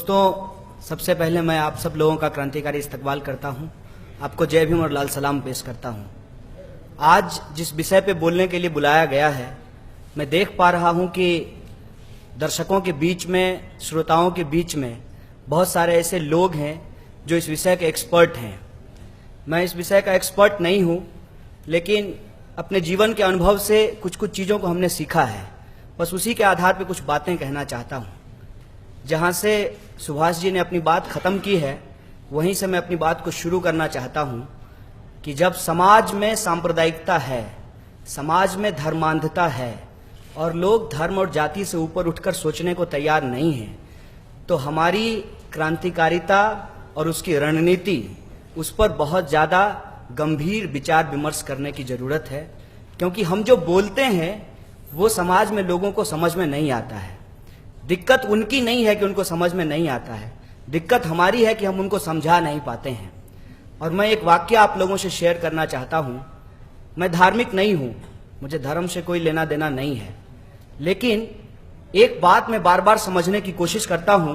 दोस्तों, सबसे पहले मैं आप सब लोगों का क्रांतिकारी इस्तकबाल करता हूं। आपको जय भीम और लाल सलाम पेश करता हूं। आज जिस विषय पे बोलने के लिए बुलाया गया है, मैं देख पा रहा हूं कि दर्शकों के बीच में, श्रोताओं के बीच में बहुत सारे ऐसे लोग हैं जो इस विषय के एक्सपर्ट हैं। मैं इस विषय का एक्सपर्ट नहीं हूं, लेकिन अपने जीवन के अनुभव से कुछ कुछ चीज़ों को हमने सीखा है। बस उसी के आधार पर कुछ बातें कहना चाहता हूं। जहां से सुभाष जी ने अपनी बात खत्म की है, वहीं से मैं अपनी बात को शुरू करना चाहता हूं कि जब समाज में सांप्रदायिकता है, समाज में धर्मांधता है और लोग धर्म और जाति से ऊपर उठकर सोचने को तैयार नहीं हैं, तो हमारी क्रांतिकारिता और उसकी रणनीति, उस पर बहुत ज़्यादा गंभीर विचार विमर्श करने की ज़रूरत है। क्योंकि हम जो बोलते हैं वो समाज में लोगों को समझ में नहीं आता है। दिक्कत उनकी नहीं है कि उनको समझ में नहीं आता है, दिक्कत हमारी है कि हम उनको समझा नहीं पाते हैं। और मैं एक वाक्य आप लोगों से शेयर करना चाहता हूं। मैं धार्मिक नहीं हूं, मुझे धर्म से कोई लेना देना नहीं है, लेकिन एक बात मैं बार बार समझने की कोशिश करता हूं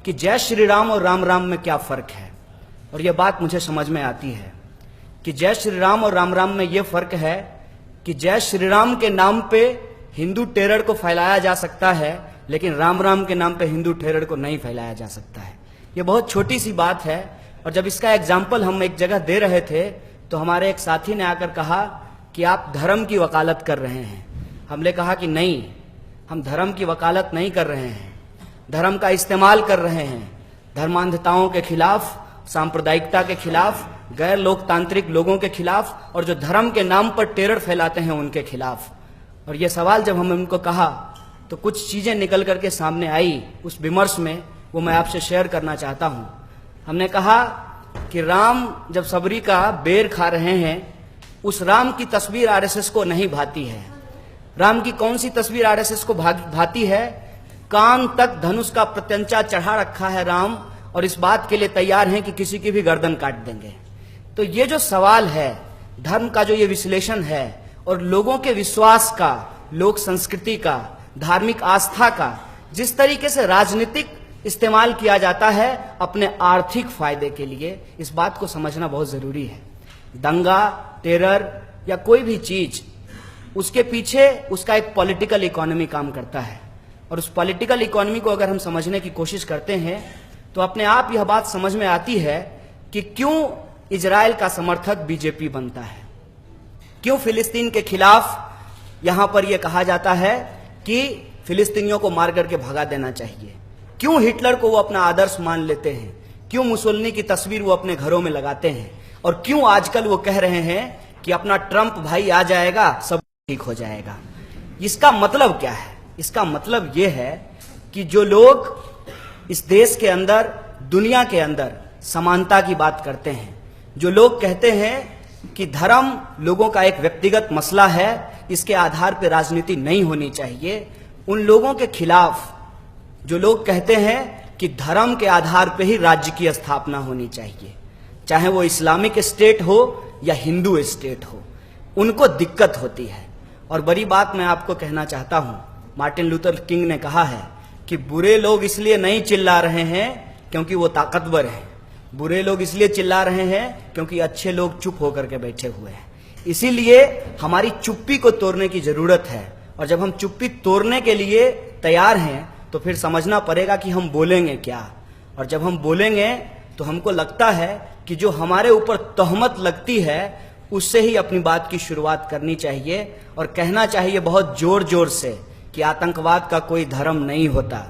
कि जय श्री राम और राम राम में क्या फर्क है। और यह बात मुझे समझ में आती है कि जय श्री राम और राम राम में यह फर्क है कि जय श्री राम के नाम पे हिंदू टेरर को फैलाया जा सकता है, लेकिन राम राम के नाम पे हिंदू टेरर को नहीं फैलाया जा सकता है। ये बहुत छोटी सी बात है। और जब इसका एग्जाम्पल हम एक जगह दे रहे थे, तो हमारे एक साथी ने आकर कहा कि आप धर्म की वकालत कर रहे हैं। हमने कहा कि नहीं, हम धर्म की वकालत नहीं कर रहे हैं, धर्म का इस्तेमाल कर रहे हैं धर्मांधताओं के खिलाफ, सांप्रदायिकता के खिलाफ, गैर लोकतांत्रिक लोगों के खिलाफ, और जो धर्म के नाम पर टेरर फैलाते हैं उनके खिलाफ। और ये सवाल जब हमने उनको कहा तो कुछ चीजें निकल करके सामने आई उस विमर्श में, वो मैं आपसे शेयर करना चाहता हूं। हमने कहा कि राम जब सबरी का बेर खा रहे हैं, उस राम की तस्वीर आरएसएस को नहीं भाती है। राम की कौन सी तस्वीर आरएसएस को भाती है? कान तक धनुष का प्रत्यंचा चढ़ा रखा है राम, और इस बात के लिए तैयार हैं कि किसी की भी गर्दन काट देंगे। तो ये जो सवाल है, धर्म का जो ये विश्लेषण है, और लोगों के विश्वास का, लोक संस्कृति का, धार्मिक आस्था का जिस तरीके से राजनीतिक इस्तेमाल किया जाता है अपने आर्थिक फायदे के लिए, इस बात को समझना बहुत जरूरी है। दंगा, टेरर या कोई भी चीज, उसके पीछे उसका एक पॉलिटिकल इकोनॉमी काम करता है। और उस पॉलिटिकल इकोनॉमी को अगर हम समझने की कोशिश करते हैं तो अपने आप यह बात समझ में आती है कि क्यों इजराइल का समर्थक बीजेपी बनता है, क्यों फिलिस्तीन के खिलाफ यहां पर यह कहा जाता है कि फिलिस्तीनियों को मार करके भगा देना चाहिए, क्यों हिटलर को वो अपना आदर्श मान लेते हैं, क्यों मुसोलिनी की तस्वीर वो अपने घरों में लगाते हैं, और क्यों आजकल वो कह रहे हैं कि अपना ट्रंप भाई आ जाएगा, सब ठीक हो जाएगा। इसका मतलब क्या है? इसका मतलब ये है कि जो लोग इस देश के अंदर, दुनिया के अंदर समानता की बात करते हैं, जो लोग कहते हैं कि धर्म लोगों का एक व्यक्तिगत मसला है, इसके आधार पर राजनीति नहीं होनी चाहिए, उन लोगों के खिलाफ जो लोग कहते हैं कि धर्म के आधार पर ही राज्य की स्थापना होनी चाहिए, चाहे वो इस्लामिक स्टेट हो या हिंदू स्टेट हो, उनको दिक्कत होती है। और बड़ी बात मैं आपको कहना चाहता हूं, मार्टिन लूथर किंग ने कहा है कि बुरे लोग इसलिए नहीं चिल्ला रहे हैं क्योंकि वो ताकतवर हैं, बुरे लोग इसलिए चिल्ला रहे हैं क्योंकि अच्छे लोग चुप होकर के बैठे हुए हैं। इसीलिए हमारी चुप्पी को तोड़ने की जरूरत है। और जब हम चुप्पी तोड़ने के लिए तैयार हैं तो फिर समझना पड़ेगा कि हम बोलेंगे क्या। और जब हम बोलेंगे तो हमको लगता है कि जो हमारे ऊपर तोहमत लगती है उससे ही अपनी बात की शुरुआत करनी चाहिए, और कहना चाहिए बहुत जोर जोर से कि आतंकवाद का कोई धर्म नहीं होता,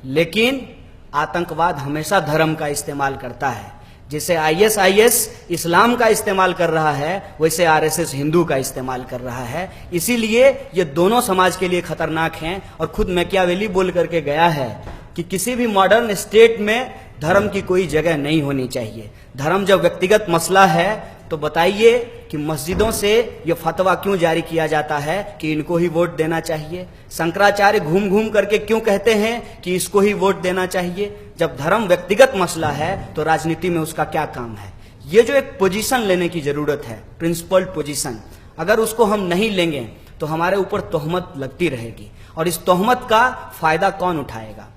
लेकिन आतंकवाद हमेशा धर्म का इस्तेमाल करता है। जैसे आईएसआईएस इस्लाम का इस्तेमाल कर रहा है, वैसे आरएसएस हिंदू का इस्तेमाल कर रहा है। इसीलिए ये दोनों समाज के लिए खतरनाक हैं। और खुद मैकियावेली बोल करके गया है कि किसी भी मॉडर्न स्टेट में धर्म की कोई जगह नहीं होनी चाहिए। धर्म जब व्यक्तिगत मसला है तो बताइए कि मस्जिदों से ये फतवा क्यों जारी किया जाता है कि इनको ही वोट देना चाहिए? शंकराचार्य घूम घूम करके क्यों कहते हैं कि इसको ही वोट देना चाहिए? जब धर्म व्यक्तिगत मसला है तो राजनीति में उसका क्या काम है? ये जो एक पोजीशन लेने की जरूरत है, प्रिंसिपल्ड पोजीशन, अगर उसको हम नहीं लेंगे तो हमारे ऊपर तोहमत लगती रहेगी। और इस तोहमत का फायदा कौन उठाएगा?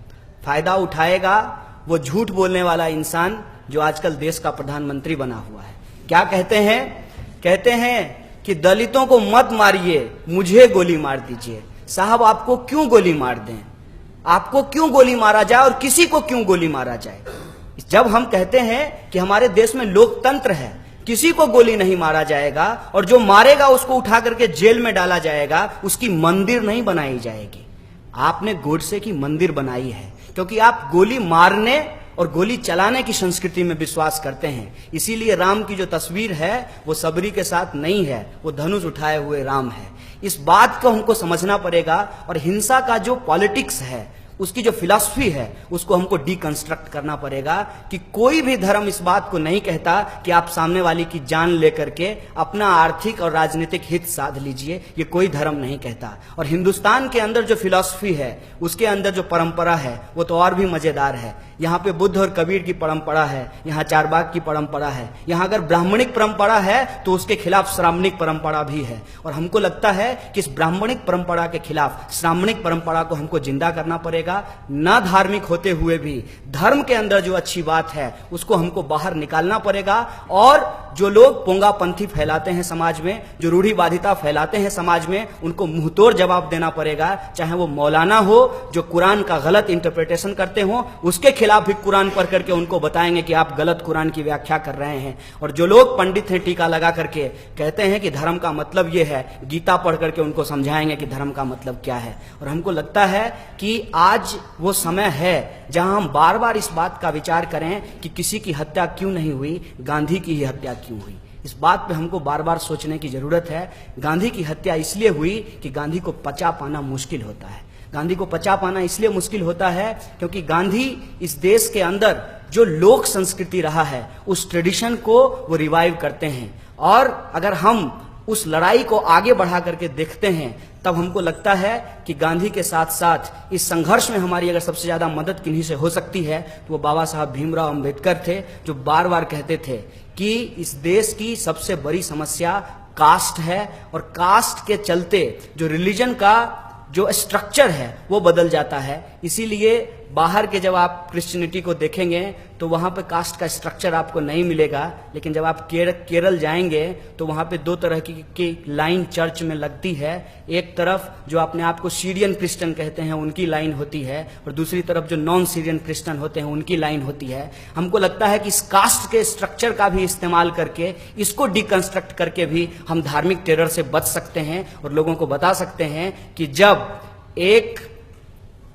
फायदा उठाएगा वो झूठ बोलने वाला इंसान जो आजकल देश का प्रधानमंत्री बना हुआ है। क्या कहते हैं? कहते हैं कि दलितों को मत मारिए, मुझे गोली मार दीजिए। साहब, आपको क्यों गोली मार दें? आपको क्यों गोली मारा जाए और किसी को क्यों गोली मारा जाए? जब हम कहते हैं कि हमारे देश में लोकतंत्र है, किसी को गोली नहीं मारा जाएगा और जो मारेगा उसको उठा करके जेल में डाला जाएगा, उसकी मंदिर नहीं बनाई जाएगी। आपने गोडसे की मंदिर बनाई है क्योंकि आप गोली मारने और गोली चलाने की संस्कृति में विश्वास करते हैं। इसीलिए राम की जो तस्वीर है वो सबरी के साथ नहीं है, वो धनुष उठाए हुए राम है। इस बात को हमको समझना पड़ेगा और हिंसा का जो पॉलिटिक्स है, उसकी जो फिलॉसफी है, उसको हमको डीकंस्ट्रक्ट करना पड़ेगा कि कोई भी धर्म इस बात को नहीं कहता कि आप सामने वाले की जान लेकर के अपना आर्थिक और राजनीतिक हित साध लीजिए। ये कोई धर्म नहीं कहता। और हिंदुस्तान के अंदर जो फिलॉसफी है, उसके अंदर जो परंपरा है, वो तो और भी मजेदार है। यहाँ पे बुद्ध और कबीर की परंपरा है, यहाँ चारबाग की परंपरा है। यहाँ अगर ब्राह्मणिक परंपरा है तो उसके खिलाफ श्रामणिक परंपरा भी है। और हमको लगता है कि इस ब्राह्मणिक परंपरा के खिलाफ श्रामणिक परंपरा को हमको जिंदा करना पड़ेगा। ना धार्मिक होते हुए भी धर्म के अंदर जो अच्छी बात है उसको हमको बाहर निकालना पड़ेगा। और जो लोग पोंगापंथी फैलाते हैं समाज में, जो रूढ़िवादिता फैलाते हैं समाज में, उनको मुंहतोड़ जवाब देना पड़ेगा। चाहे वो मौलाना हो जो कुरान का गलत इंटरप्रिटेशन करते हो, उसके खिलाफ भी कुरान पढ़ करके उनको बताएंगे कि आप गलत कुरान की व्याख्या कर रहे हैं। और जो लोग पंडित हैं टीका लगा करके कहते हैं कि धर्म का मतलब ये है, गीता पढ़ करके उनको समझाएंगे कि धर्म का मतलब क्या है। और हमको लगता है कि आज वो समय है जहां हम बार बार इस बात का विचार करें कि किसी की हत्या क्यों नहीं हुई, गांधी की ही हत्या क्यों हुई। इस बात पे हमको बार बार सोचने की जरूरत है। गांधी की हत्या इसलिए हुई कि गांधी को पचा पाना मुश्किल होता है। गांधी को पचा पाना इसलिए मुश्किल होता है क्योंकि गांधी इस देश के अंदर जो लोक संस्कृति रहा है, उस ट्रेडिशन को वो रिवाइव करते हैं। और अगर हम उस लड़ाई को आगे बढ़ा करके देखते हैं, तब हमको लगता है कि गांधी के साथ साथ इस संघर्ष में हमारी अगर सबसे ज्यादा मदद किन्हीं से हो सकती है तो वो बाबा साहब भीमराव अंबेडकर थे, जो बार बार कहते थे कि इस देश की सबसे बड़ी समस्या कास्ट है और कास्ट के चलते जो रिलीजन का जो स्ट्रक्चर है वो बदल जाता है। इसीलिए बाहर के जब आप क्रिश्चियनिटी को देखेंगे तो वहां पे कास्ट का स्ट्रक्चर आपको नहीं मिलेगा, लेकिन जब आप केरल जाएंगे तो वहां पे दो तरह की लाइन चर्च में लगती है। एक तरफ जो अपने आप को सीरियन क्रिश्चियन कहते हैं उनकी लाइन होती है और दूसरी तरफ जो नॉन सीरियन क्रिश्चियन होते हैं उनकी लाइन होती है। हमको लगता है कि इस कास्ट के स्ट्रक्चर का भी इस्तेमाल करके, इसको डिकंस्ट्रक्ट करके भी हम धार्मिक टेरर से बच सकते हैं और लोगों को बता सकते हैं कि जब एक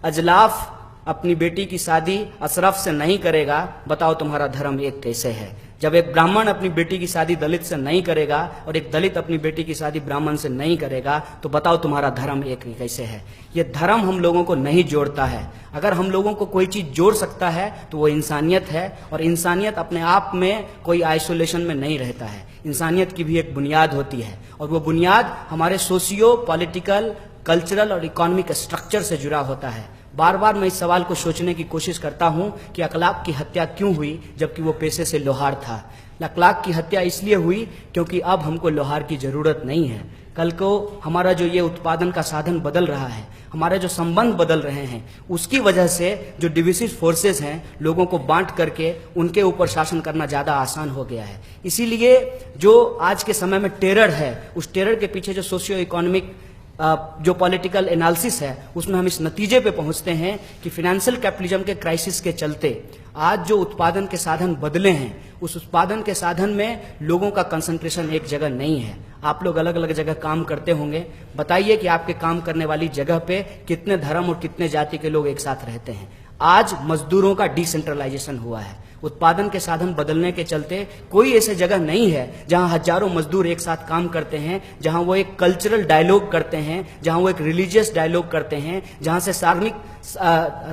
अजलाफ अपनी बेटी की शादी अशरफ से नहीं करेगा, बताओ तुम्हारा धर्म एक कैसे है। जब एक ब्राह्मण अपनी बेटी की शादी दलित से नहीं करेगा और एक दलित अपनी बेटी की शादी ब्राह्मण से नहीं करेगा, तो बताओ तुम्हारा धर्म एक कैसे है। ये धर्म हम लोगों को नहीं जोड़ता है। अगर हम लोगों को कोई चीज जोड़ सकता है तो वो इंसानियत है, और इंसानियत अपने आप में कोई आइसोलेशन में नहीं रहता है। इंसानियत की भी एक बुनियाद होती है और वो बुनियाद हमारे सोशियो पॉलिटिकल, कल्चरल और इकोनॉमिक स्ट्रक्चर से जुड़ा होता है। बार बार मैं इस सवाल को सोचने की कोशिश करता हूं कि अखलाक की हत्या क्यों हुई जबकि वो पेशे से लोहार था। अखलाक की हत्या इसलिए हुई क्योंकि अब हमको लोहार की जरूरत नहीं है। कल को हमारा जो ये उत्पादन का साधन बदल रहा है, हमारे जो संबंध बदल रहे हैं, उसकी वजह से जो डिविसिव फोर्सेस हैं, लोगों को बांट करके उनके ऊपर शासन करना ज्यादा आसान हो गया है। इसीलिए जो आज के समय में टेरर है, उस टेरर के पीछे जो सोशियो इकोनॉमिक जो पॉलिटिकल एनालिसिस है, उसमें हम इस नतीजे पे पहुंचते हैं कि फाइनेंशियल कैपिटलिज्म के क्राइसिस के चलते आज जो उत्पादन के साधन बदले हैं, उस उत्पादन के साधन में लोगों का कंसंट्रेशन एक जगह नहीं है। आप लोग अलग अलग जगह काम करते होंगे, बताइए कि आपके काम करने वाली जगह पे कितने धर्म और कितने जाति के लोग एक साथ रहते हैं। आज मजदूरों का डिसेंट्रलाइजेशन हुआ है। उत्पादन के साधन बदलने के चलते कोई ऐसे जगह नहीं है जहां हजारों मजदूर एक साथ काम करते हैं, जहां वो एक कल्चरल डायलॉग करते हैं, जहां वो एक रिलीजियस डायलॉग करते हैं, जहां से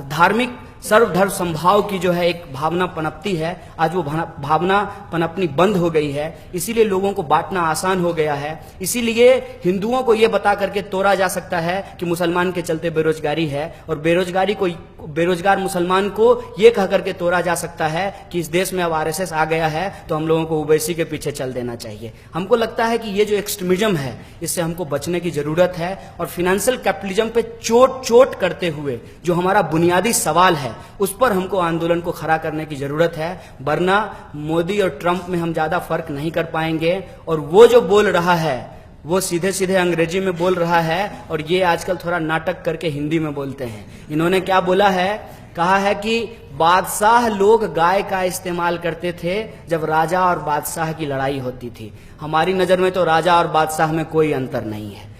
धार्मिक सर्वधर्म संभाव की जो है एक भावना पनपती है। आज वो भावना पनपनी बंद हो गई है। इसीलिए लोगों को बांटना आसान हो गया है। इसीलिए हिंदुओं को ये बता करके तोड़ा जा सकता है कि मुसलमान के चलते बेरोजगारी है, और बेरोजगार मुसलमान को ये कह करके तोड़ा जा सकता है कि इस देश में अब आरएसएस आ गया है तो हम लोगों को ओवैसी के पीछे चल देना चाहिए। हमको लगता है कि ये जो एक्सट्रीमिज्म है, इससे हमको बचने की जरूरत है। और फाइनेंशियल कैपिटलिज्म पे चोट करते हुए जो हमारा बुनियादी सवाल है उस पर हमको आंदोलन को खड़ा करने की जरूरत है, वरना मोदी और ट्रंप में हम ज्यादा फर्क नहीं कर पाएंगे। और वो जो बोल रहा है वो सीधे सीधे अंग्रेजी में बोल रहा है और ये आजकल थोड़ा नाटक करके हिंदी में बोलते हैं। इन्होंने क्या बोला है, कहा है कि बादशाह लोग गाय का इस्तेमाल करते थे जब राजा और बादशाह की लड़ाई होती थी। हमारी नजर में तो राजा और बादशाह में कोई अंतर नहीं है।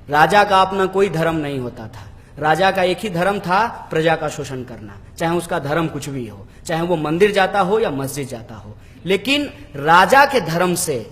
राजा का अपना कोई धर्म नहीं होता था। राजा का एक ही धर्म था, प्रजा का शोषण करना, चाहे उसका धर्म कुछ भी हो, चाहे वो मंदिर जाता हो या मस्जिद जाता हो। लेकिन राजा के धर्म से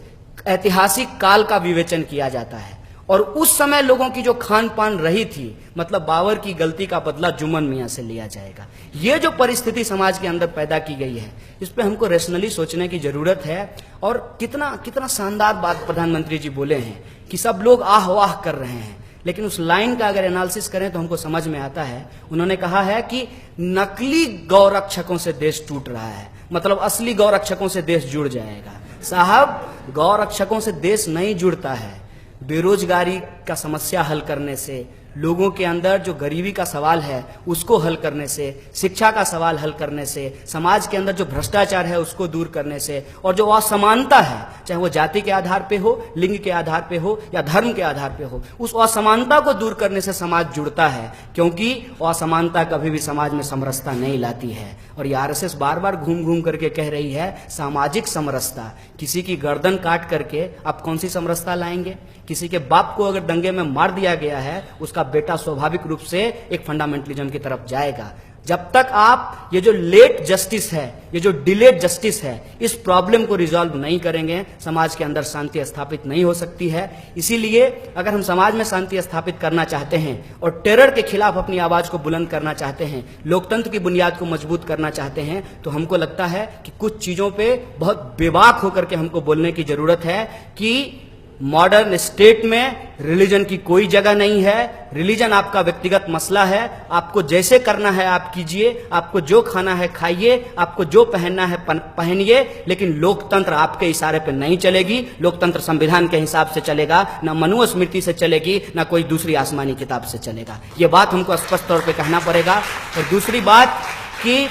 ऐतिहासिक काल का विवेचन किया जाता है और उस समय लोगों की जो खान पान रही थी, मतलब बाबर की गलती का बदला जुम्मन मियां से लिया जाएगा। ये जो परिस्थिति समाज के अंदर पैदा की गई है, इस पे हमको रैशनली सोचने की जरूरत है। और कितना कितना शानदार बात प्रधानमंत्री जी बोले हैं कि सब लोग आह वाह कर रहे हैं, लेकिन उस लाइन का अगर एनालिसिस करें तो हमको समझ में आता है। उन्होंने कहा है कि नकली गौरक्षकों से देश टूट रहा है, मतलब असली गौरक्षकों से देश जुड़ जाएगा। साहब, गौरक्षकों से देश नहीं जुड़ता है। बेरोजगारी का समस्या हल करने से, लोगों के अंदर जो गरीबी का सवाल है उसको हल करने से, शिक्षा का सवाल हल करने से, समाज के अंदर जो भ्रष्टाचार है उसको दूर करने से, और जो असमानता है, चाहे वो जाति के आधार पे हो, लिंग के आधार पे हो या धर्म के आधार पे हो, उस असमानता को दूर करने से समाज जुड़ता है। क्योंकि असमानता कभी भी समाज में समरसता नहीं लाती है। और ये आरएसएस बार बार घूम घूम करके कह रही है सामाजिक समरसता। किसी की गर्दन काट करके आप कौन सी समरसता लाएंगे? किसी के बाप को अगर दंगे में मार दिया गया है, उसका बेटा स्वाभाविक रूप से एक फंडामेंटलिज्म की तरफ जाएगा। जब तक आप ये जो लेट जस्टिस है, ये जो डिलेड जस्टिस है, इस प्रॉब्लम को रिजॉल्व नहीं करेंगे, समाज के अंदर शांति स्थापित नहीं हो सकती है। इसीलिए अगर हम समाज में शांति स्थापित करना चाहते हैं और टेरर के खिलाफ अपनी आवाज को बुलंद करना चाहते हैं, लोकतंत्र की बुनियाद को मजबूत करना चाहते हैं, तो हमको लगता है कि कुछ चीजों पे बहुत बेबाक होकर के हमको बोलने की जरूरत है कि मॉडर्न स्टेट में रिलीजन की कोई जगह नहीं है। रिलीजन आपका व्यक्तिगत मसला है। आपको जैसे करना है आप कीजिए, आपको जो खाना है खाइए, आपको जो पहनना है पहनिए, लेकिन लोकतंत्र आपके इशारे पे नहीं चलेगी। लोकतंत्र संविधान के हिसाब से चलेगा, ना मनुस्मृति से चलेगी, ना कोई दूसरी आसमानी किताब से चलेगा। ये बात हमको स्पष्ट तौर पे कहना पड़ेगा। और दूसरी बात कि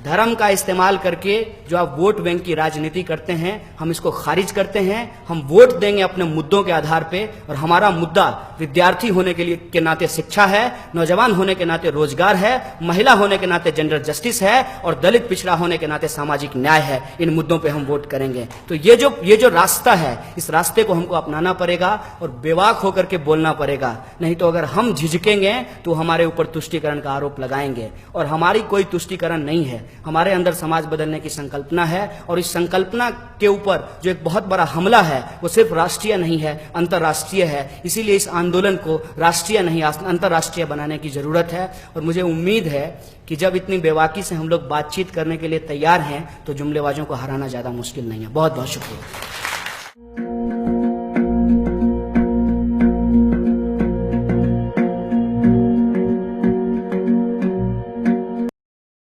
धर्म का इस्तेमाल करके जो आप वोट बैंक की राजनीति करते हैं, हम इसको खारिज करते हैं। हम वोट देंगे अपने मुद्दों के आधार पे, और हमारा मुद्दा विद्यार्थी होने के नाते शिक्षा है, नौजवान होने के नाते रोजगार है, महिला होने के नाते जेंडर जस्टिस है, और दलित पिछड़ा होने के नाते सामाजिक न्याय है। इन मुद्दों पे हम वोट करेंगे। तो ये जो रास्ता है, इस रास्ते को हमको अपनाना पड़ेगा और बेबाक होकर के बोलना पड़ेगा। नहीं तो अगर हम झिझकेंगे तो हमारे ऊपर तुष्टीकरण का आरोप लगाएंगे, और हमारी कोई तुष्टीकरण नहीं है। हमारे अंदर समाज बदलने की संकल्पना है, और इस संकल्पना के ऊपर जो एक बहुत बड़ा हमला है वो सिर्फ राष्ट्रीय नहीं है, अंतर्राष्ट्रीय है। इसीलिए इस आंदोलन को राष्ट्रीय नहीं अंतर्राष्ट्रीय बनाने की जरूरत है। और मुझे उम्मीद है कि जब इतनी बेबाकी से हम लोग बातचीत करने के लिए तैयार हैं तो जुमलेबाजों को हराना ज्यादा मुश्किल नहीं है। बहुत बहुत शुक्रिया।